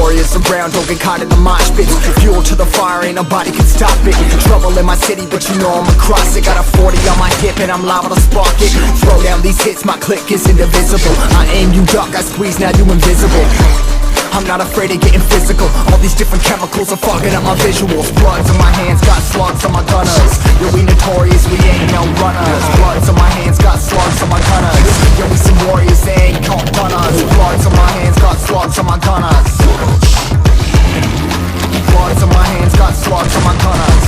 warriors around, don't get caught in the mosh pit. Fuel to the fire, ain't nobody can stop it. Trouble in my city, but you know I'm across it. Got a 40 on my hip and I'm liable to spark it. Throw down these hits, my click is indivisible. I aim, you duck, I squeeze, now you invisible. I'm not afraid of getting physical. All these different chemicals are fogging up my visuals. Bloods on my hands, got slugs on my gunners. Yo, we notorious, we ain't no runners. Bloods on my hands, got slugs on my gunners. Yo, we some warriors, they ain't called runners. Bloods on my hands, got slugs on my gunners. Bloods on my hands, got slugs on my gunners.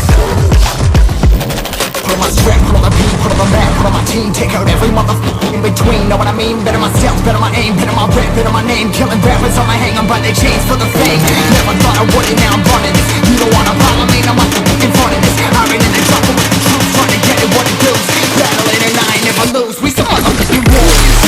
Put on my strap, put on the beat, put on the map, put on my team. Take out every motherfucker in between, know what I mean? Better myself, better my aim, better my rap, better my name. Killing rappers on my hang, I'm by their chains for the fame. Never thought I would it, now I'm running this. You don't wanna follow me, now I'm in front of this. I ran in the trouble with the truth, trying to get it what it does. Battling and I ain't never lose, we some motherfucking warriors.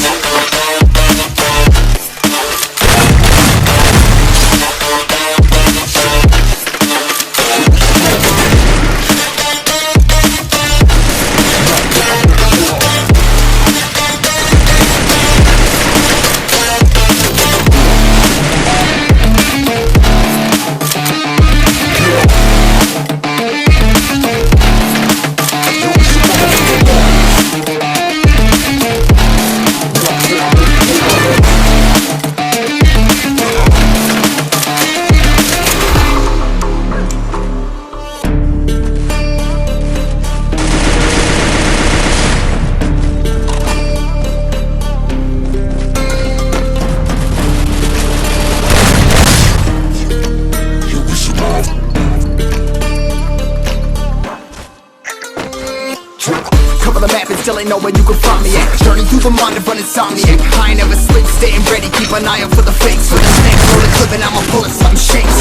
Cover the map and still ain't know where you can find me at. Journey through the mind of an insomniac. I ain't never sleep, staying ready, keep an eye out for the fakes. For the snakes, roll the clip and I'ma pull it, something shakes.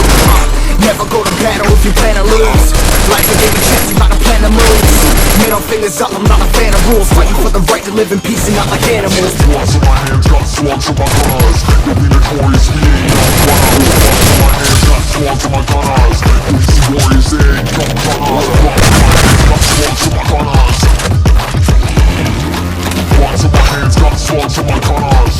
Never go to battle if you plan to lose. Life will give me chance, you gotta plan to move. Middle fingers up, I'm not a fan of rules. Fighting for the right to live in peace and not like animals. Bloods in my hands, got slugs in my gunners. You'll be notorious, we ain't no runners. Bloods in my hands, got slugs in my gunners. We see warriors, they ain't no runners. Bloods in my hands, got slugs in my gunners. Bloods in my hands, got slugs in my gunners.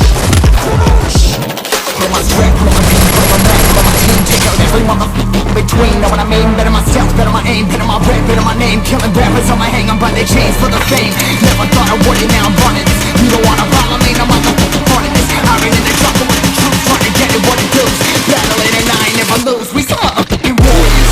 Put on my strap, put on my beat, put on my map, put on my team. Take out every motherfucker in between, know what I mean? Better myself, better my aim, better my rap, better my name. Killing rappers on my hang, I'm by their chains for the fame. Never thought I would it, now I'm running this. You don't wanna follow me, now I'm motherfucking running this. I ran in the trouble with the truth, trying to get it what it does. Battling and I ain't never lose, we some motherfucking warriors.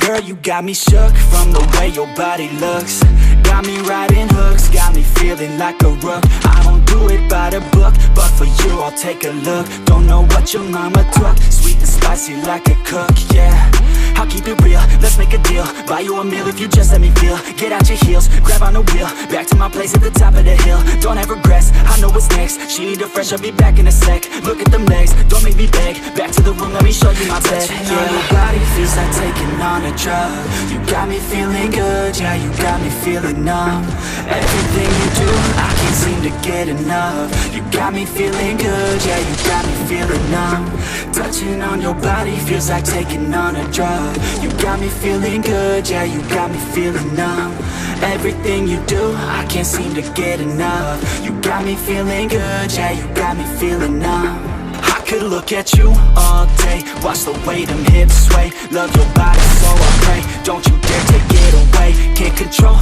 Girl, you got me shook from the way your body looks. Got me riding hooks, got me feeling like a rook. I don't do it by the book, but for you I'll take a look. Don't know what your mama took, sweet and spicy like a cook, yeah. I'll keep it real, let's make a deal. Buy you a meal if you just let me feel. Get out your heels, grab on the wheel. Back to my place at the top of the hill. Don't have regrets, I know what's next. She need a fresh, I'll be back in a sec. Look at them legs, don't make me beg. Back to the room, let me show you my bed. Yeah. Your body feels like taking on a drug. You got me feeling good, yeah, you got me feeling numb. Everything you do, I can't seem to get enough. You got me feeling good, yeah, you got me feeling numb. Touching on your body feels like taking on a drug. You got me feeling good, yeah, you got me feeling numb. Everything you do, I can't seem to get enough. You got me feeling good, yeah, you got me feeling numb. I could look at you all day, watch the way them hips sway. Love your body so I pray, don't you dare take it away. Can't control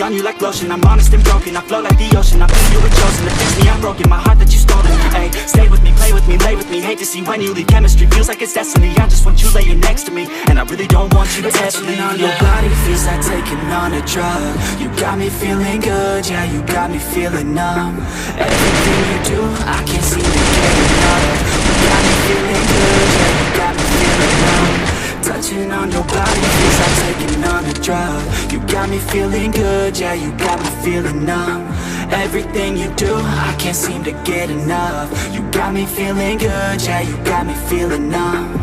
on you like lotion. I'm honest and broken, I flow like the ocean. I feel you were chosen to fix me, I'm broken. My heart that you stolen, ayy. Stay with me, play with me, lay with me. Hate to see when you leave, chemistry feels like it's destiny. I just want you laying next to me, and I really don't want you to ever leave. On your body feels like taking on a drug. You got me feeling good, yeah, you got me feeling numb. Everything you do, I can't seem to get enough. You got me feeling good, yeah, you got me feeling numb. Touching on your body feels like taking on a drug. You got me feeling good, yeah, you got me feeling numb. Everything you do, I can't seem to get enough. You got me feeling good, yeah, you got me feeling numb.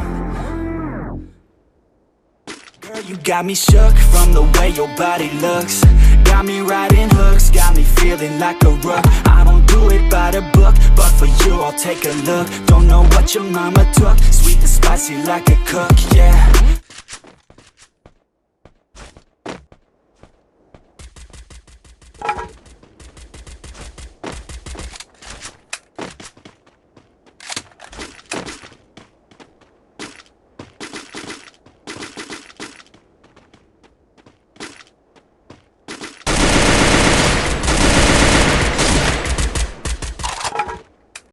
Girl, you got me shook from the way your body looks. Got me riding hooks, got me feeling like a rug. I don't do it by the book, but for you I'll take a look. Don't know what your mama took, sweet and spicy like a cook, yeah.